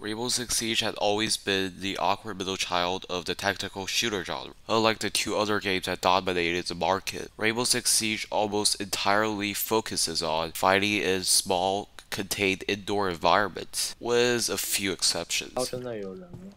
Rainbow Six Siege had always been the awkward middle child of the tactical shooter genre. Unlike the two other games that dominated the market, Rainbow Six Siege almost entirely focuses on fighting in small, contained indoor environments, with a few 哦，exceptions. 真的有人吗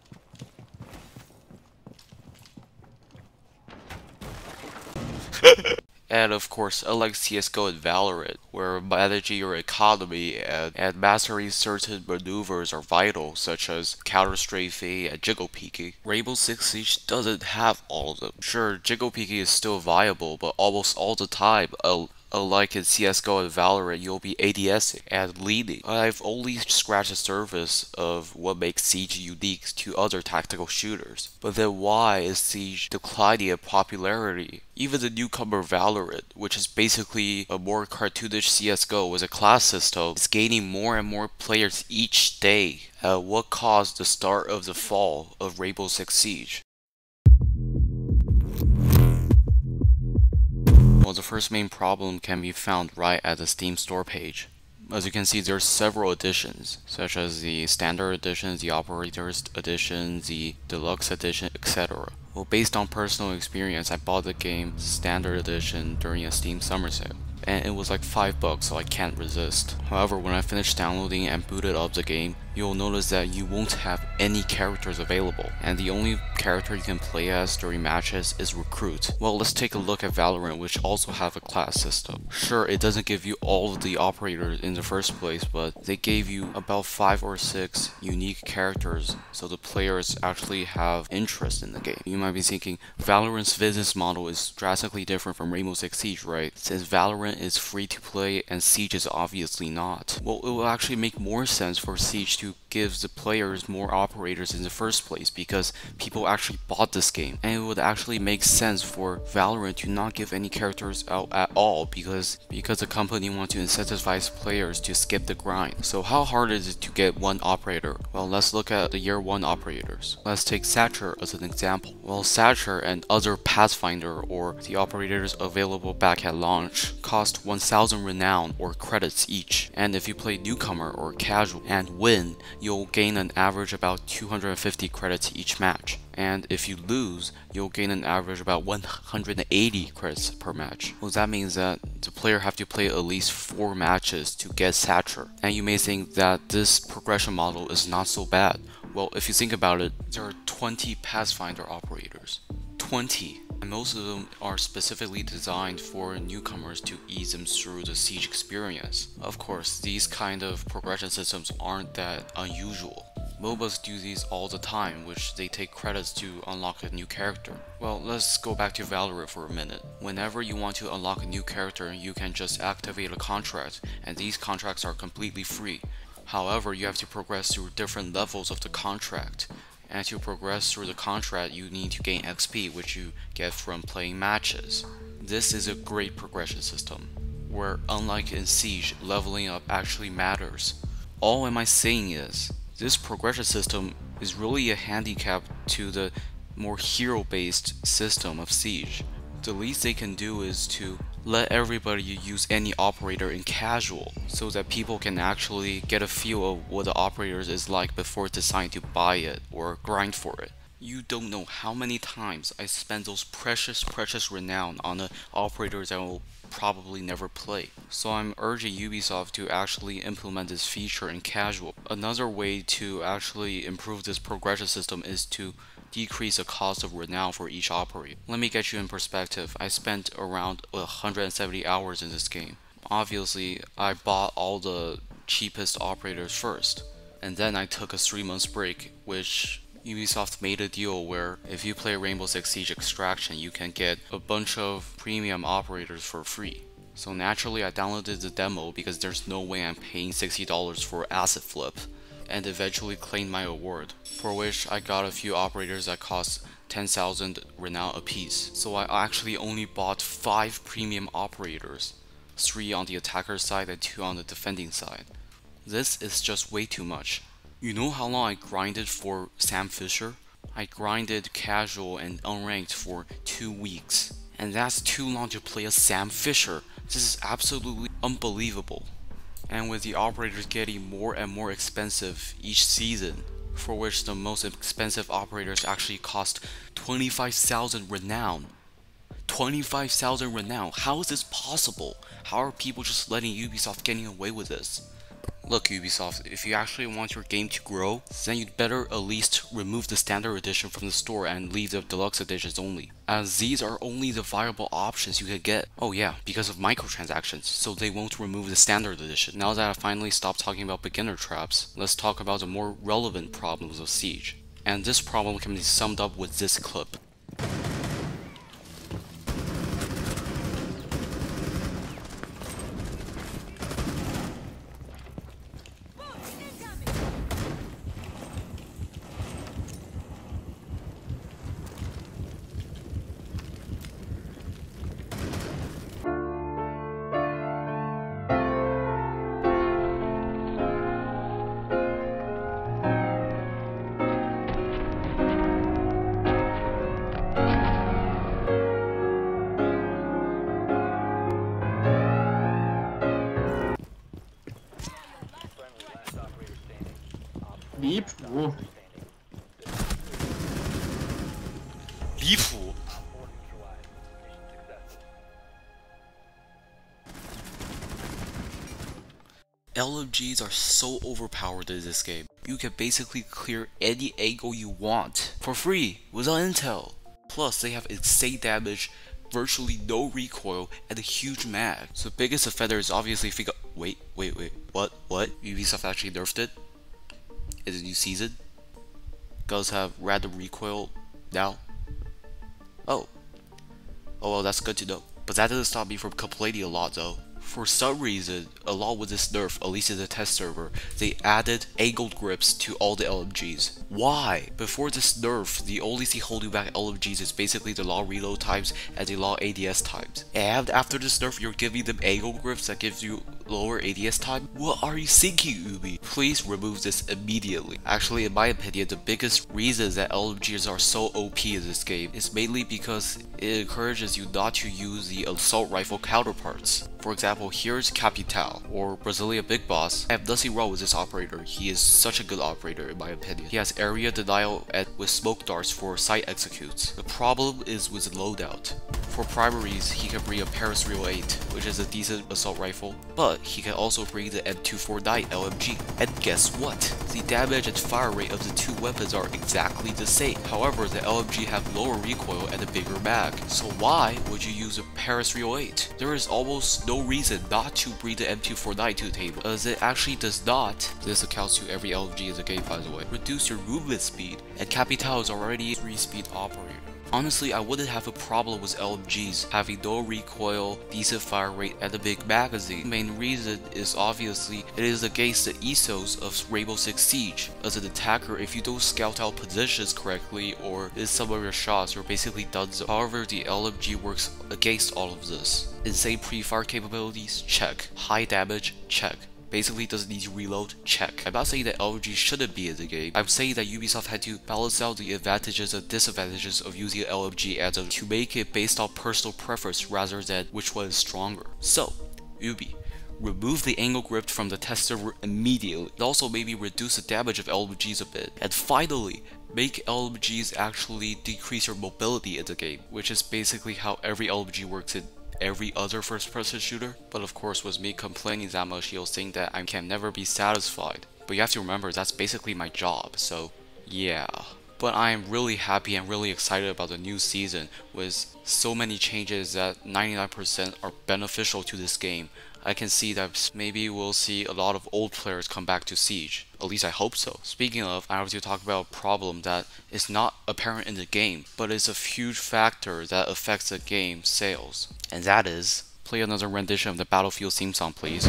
？And of course, unlike CSGO and Valorant, where managing your economy and mastering certain maneuvers are vital, such as counter-strafing and jiggle peeking, Rainbow Six Siege doesn't have all of them. Sure, jiggle peeking is still viable, but almost all the time, unlike in CSGO and Valorant, you'll be ADSing and leading. I've only scratched the surface of what makes Siege unique to other tactical shooters. But then why is Siege declining in popularity? Even the newcomer Valorant, which is basically a more cartoonish CSGO with a class system, is gaining more and more players each day. What caused the start of the fall of Rainbow Six Siege? Well, the first main problem can be found right at the Steam store page. As you can see, there are several editions, such as the Standard Edition, the Operators Edition, the Deluxe Edition, etc. Well, based on personal experience, I bought the game Standard Edition during a Steam summer sale, and it was like $5, so I can't resist. However, when I finished downloading and booted up the game, you'll notice that you won't have any characters available, and the only character you can play as during matches is Recruit. Well, let's take a look at Valorant, which also have a class system. Sure, it doesn't give you all of the operators in the first place, but they gave you about 5 or 6 unique characters, so the players actually have interest in the game. You might be thinking, Valorant's business model is drastically different from Rainbow Six Siege, right? Since Valorant is free to play and Siege is obviously not. Well, it will actually make more sense for Siege to give the players more operators in the first place because people actually bought this game, and it would actually make sense for Valorant to not give any characters out at all because the company wants to incentivize players to skip the grind. So how hard is it to get one operator? Well, let's look at the year 1 operators. Let's take Thatcher as an example. Well, Thatcher and other Pathfinder or the operators available back at launch cost 1000 renown or credits each, and if you play newcomer or casual and win, you'll gain an average about 250 credits each match. And if you lose, you'll gain an average about 180 credits per match. Well, that means that the player have to play at least 4 matches to get Thatcher. And you may think that this progression model is not so bad. Well, if you think about it, there are 20 Pathfinder operators. 20. And most of them are specifically designed for newcomers to ease them through the Siege experience. Of course, these kind of progression systems aren't that unusual. MOBAs do these all the time, which they take credits to unlock a new character. Well, let's go back to Valorant for a minute. Whenever you want to unlock a new character, you can just activate a contract, and these contracts are completely free. However, you have to progress through different levels of the contract. And to progress through the contract, you need to gain XP, which you get from playing matches. This is a great progression system, where unlike in Siege, leveling up actually matters. All am I saying is, this progression system is really a handicap to the more hero-based system of Siege. The least they can do is to let everybody use any operator in casual so that people can actually get a feel of what the operator is like before deciding to buy it or grind for it. You don't know how many times I spent those precious renown on the operators that I will probably never play. So I'm urging Ubisoft to actually implement this feature in casual. Another way to actually improve this progression system is to decrease the cost of renown for each operator. Let me get you in perspective. I spent around 170 hours in this game. Obviously, I bought all the cheapest operators first, and then I took a 3-month break, which Ubisoft made a deal where if you play Rainbow Six Siege Extraction, you can get a bunch of premium operators for free. So naturally, I downloaded the demo because there's no way I'm paying $60 for Asset Flip, and eventually claimed my award, for which I got a few operators that cost 10,000 renown apiece. So I actually only bought 5 premium operators, 3 on the attacker side and 2 on the defending side. This is just way too much. You know how long I grinded for Sam Fisher? I grinded casual and unranked for 2 weeks. And that's too long to play as Sam Fisher. This is absolutely unbelievable. And with the operators getting more and more expensive each season, for which the most expensive operators actually cost 25,000 renown. 25,000 renown. How is this possible? How are people just letting Ubisoft getting away with this? Look, Ubisoft, if you actually want your game to grow, then you'd better at least remove the standard edition from the store and leave the deluxe editions only, as these are only the viable options you could get. Oh yeah, because of microtransactions, so they won't remove the standard edition. Now that I finally stopped talking about beginner traps, let's talk about the more relevant problems of Siege. And this problem can be summed up with this clip. LMGs are so overpowered in this game. You can basically clear any angle you want for free without intel. Plus, they have insane damage, virtually no recoil, and a huge mag. So the biggest offender is obviously if you got— Wait, what? Ubisoft actually nerfed it in the new season? Guns have random recoil now? Oh well, that's good to know. But that doesn't stop me from complaining a lot though. For some reason, along with this nerf, at least in the test server, they added angled grips to all the LMGs. Why? Before this nerf, the only thing holding back LMGs is basically the long reload times and the long ADS times. And after this nerf, you're giving them angled grips that gives you lower ADS time? What are you thinking, Ubi? Please remove this immediately. Actually, in my opinion, the biggest reason that LMGs are so OP in this game is mainly because it encourages you not to use the assault rifle counterparts. For example, here's Capital, or Brazilian Big Boss. I have nothing wrong with this operator. He is such a good operator in my opinion. He has area denial and with smoke darts for site executes. The problem is with the loadout. For primaries, he can bring a Paris 308, which is a decent assault rifle, but he can also bring the M249 LMG. And guess what? The damage and fire rate of the two weapons are exactly the same. However, the LMG have lower recoil and a bigger mag. So why would you use a Paris 308? There is almost no reason not to bring the M249 to the table, as it actually does not, this accounts to every LMG in the game by the way, reduce your movement speed, and Capital is already a 3-speed operator. Honestly, I wouldn't have a problem with LMGs having no recoil, decent fire rate, and a big magazine. The main reason is obviously it is against the ethos of Rainbow Six Siege. As an attacker, if you don't scout out positions correctly or miss some of your shots, you're basically done so. However, the LMG works against all of this. Insane pre-fire capabilities? Check. High damage? Check. Basically doesn't need to reload? Check. I'm not saying that LMG shouldn't be in the game. I'm saying that Ubisoft had to balance out the advantages and disadvantages of using LMG to make it based on personal preference rather than which one is stronger. So, Ubi, remove the angle grip from the test server immediately, and also maybe reduce the damage of LMGs a bit. And finally, make LMGs actually decrease your mobility in the game, which is basically how every LMG works in every other first-person shooter. But of course, with me complaining that much, you'll think that I can never be satisfied. But you have to remember, that's basically my job, so yeah. But I am really happy and really excited about the new season with so many changes that 99% are beneficial to this game. I can see that maybe we'll see a lot of old players come back to Siege. At least I hope so. Speaking of, I have to talk about a problem that is not apparent in the game, but is a huge factor that affects the game sales. And that is, play another rendition of the Battlefield theme song, please.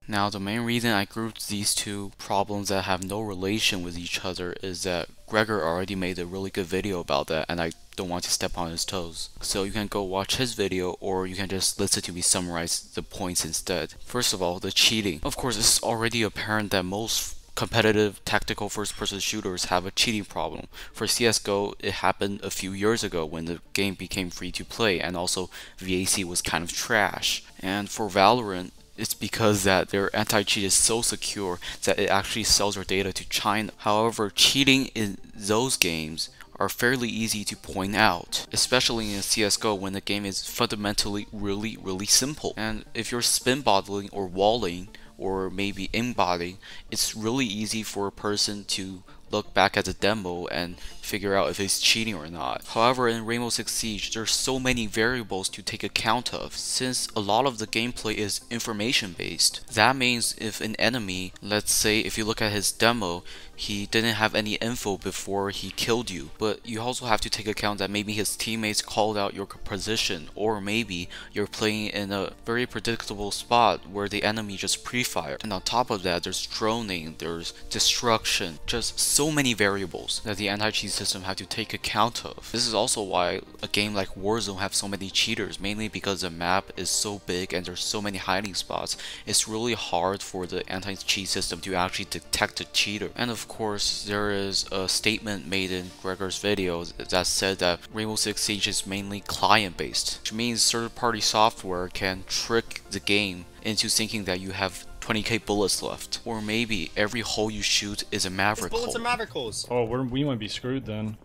Now, the main reason I grouped these two problems that have no relation with each other is that Gregor already made a really good video about that, and I don't want to step on his toes. So you can go watch his video, or you can just listen to me summarize the points instead. First of all, the cheating. Of course, it's already apparent that most competitive tactical first-person shooters have a cheating problem. For CSGO, it happened a few years ago when the game became free to play, and also VAC was kind of trash. And for Valorant, It's because that their anti-cheat is so secure that it actually sells their data to China. However, cheating in those games are fairly easy to point out, especially in CSGO when the game is fundamentally really simple. And if you're spin bottling or walling or maybe aimbotting, it's really easy for a person to look back at the demo and figure out if it's cheating or not. However, in Rainbow Six Siege, there's so many variables to take account of. Since a lot of the gameplay is information based, that means if an enemy, let's say if you look at his demo, he didn't have any info before he killed you, but you also have to take account that maybe his teammates called out your position, or maybe you're playing in a very predictable spot where the enemy just pre-fired. And on top of that, there's droning, there's destruction, just so many variables that the anti-cheat system have to take account of. This is also why a game like Warzone have so many cheaters, mainly because the map is so big and there's so many hiding spots. It's really hard for the anti-cheat system to actually detect a cheater. And of course, there is a statement made in Gregor's video that said that Rainbow Six Siege is mainly client-based, which means third-party software can trick the game into thinking that you have 20k bullets left, or maybe every hole you shoot is a Maverick hole. Bullets are Maverick holes. Oh, we might be screwed then.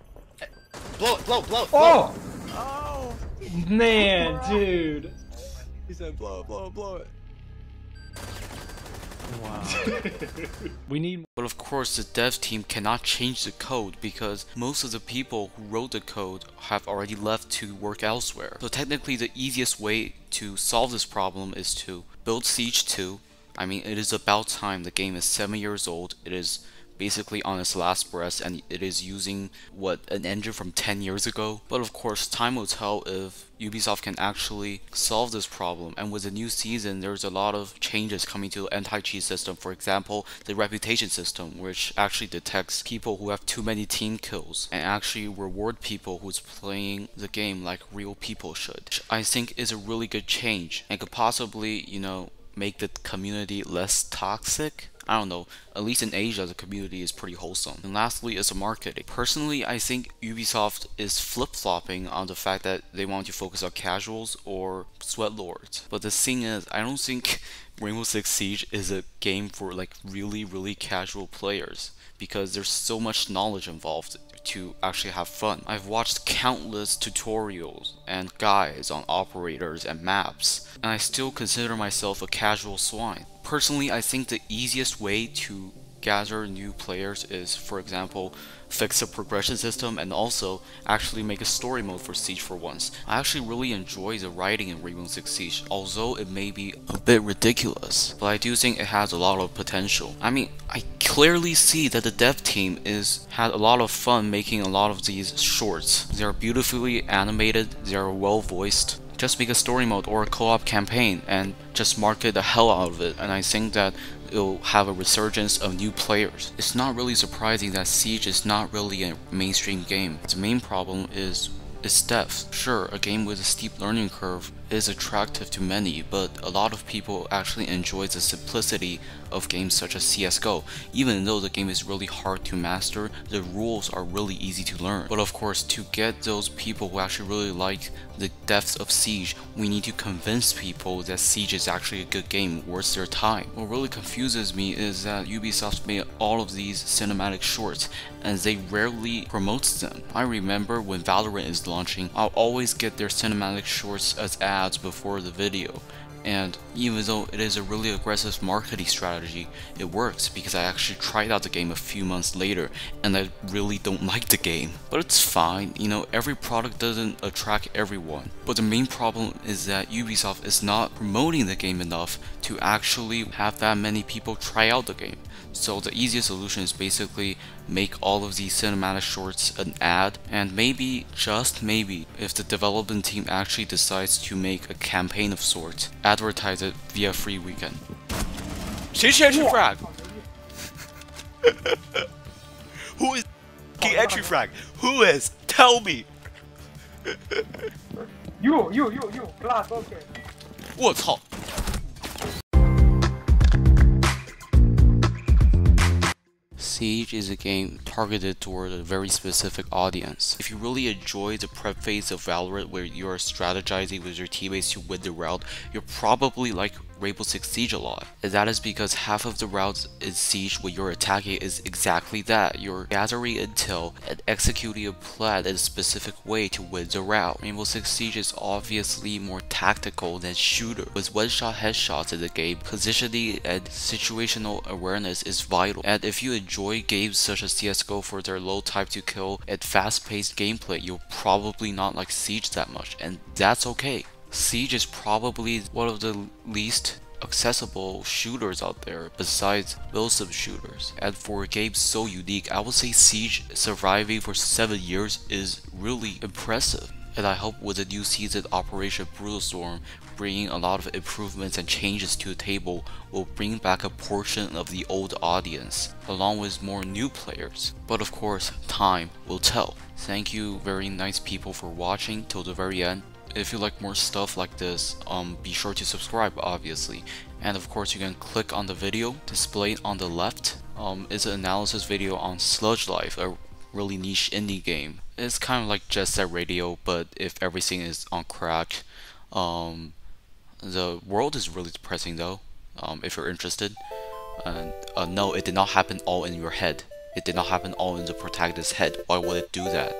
Blow it, blow it, blow it. Oh! Oh! Man, dude. He said blow it, blow it, blow it. Wow. We need. But of course, the dev team cannot change the code because most of the people who wrote the code have already left to work elsewhere. So technically, the easiest way to solve this problem is to build Siege 2. I mean, it is about time. The game is 7 years old. It is basically on its last breath, and it is using an engine from 10 years ago. But of course, time will tell if Ubisoft can actually solve this problem. And with the new season, there's a lot of changes coming to the anti-cheat system. For example, the reputation system, which actually detects people who have too many team kills and actually reward people who's playing the game like real people should, which I think is a really good change and could possibly, make the community less toxic. I don't know, at least in Asia the community is pretty wholesome. And lastly is the marketing. Personally, I think Ubisoft is flip-flopping on the fact that they want to focus on casuals or sweat lords. But the thing is, I don't think Rainbow Six Siege is a game for like really casual players, because there's so much knowledge involved to actually have fun. I've watched countless tutorials and guides on operators and maps, and I still consider myself a casual swine. Personally, I think the easiest way to gather new players is, for example, fix a progression system and also actually make a story mode for Siege for once. I actually really enjoy the writing in Rainbow Six Siege, although it may be a bit ridiculous, but I do think it has a lot of potential. I mean, I clearly see that the dev team had a lot of fun making a lot of these shorts. They are beautifully animated, they are well voiced. Just make a story mode or a co-op campaign and just market the hell out of it, and I think that it'll have a resurgence of new players. It's not really surprising that Siege is not really a mainstream game. The main problem is its depth. Sure, a game with a steep learning curve is attractive to many, but a lot of people actually enjoy the simplicity of games such as CSGO. Even though the game is really hard to master, the rules are really easy to learn. But of course, to get those people who actually really like the depths of Siege, we need to convince people that Siege is actually a good game worth their time. What really confuses me is that Ubisoft made all of these cinematic shorts and they rarely promote them. I remember when Valorant is launching, I'll always get their cinematic shorts as ads before the video. And even though it is a really aggressive marketing strategy, it works because I actually tried out the game a few months later and I really don't like the game. But it's fine, every product doesn't attract everyone. But the main problem is that Ubisoft is not promoting the game enough to actually have that many people try out the game. So the easiest solution is basically make all of these cinematic shorts an ad, and maybe, just maybe, if the development team actually decides to make a campaign of sorts, advertise it via free weekend. Entry frag! Who is entry frag? Who is? Tell me! You, glass, okay. 我操! Siege is a game targeted toward a very specific audience. If you really enjoy the prep phase of Valorant where you are strategizing with your teammates to win the round, you're probably like Rainbow Six Siege a lot. And that is because half of the routes in Siege what you're attacking is exactly that. You're gathering intel and executing a plan in a specific way to win the route. Rainbow Six Siege is obviously more tactical than shooter. With one-shot headshots in the game, positioning and situational awareness is vital. And if you enjoy games such as CSGO for their low time to kill and fast-paced gameplay, you'll probably not like Siege that much, and that's okay. Siege is probably one of the least accessible shooters out there besides Wilson shooters, and for a game so unique, I would say Siege surviving for 7 years is really impressive. And I hope with the new season Operation Brutal Storm bringing a lot of improvements and changes to the table will bring back a portion of the old audience along with more new players. But of course, time will tell. Thank you very nice people for watching till the very end. If you like more stuff like this, be sure to subscribe obviously. And of course you can click on the video displayed on the left. It's an analysis video on Sludge Life, a really niche indie game. It's kind of like Jet Set Radio, but if everything is on crack. The world is really depressing though, if you're interested. And no, it did not happen all in your head. It did not happen all in the protagonist's head. Why would it do that?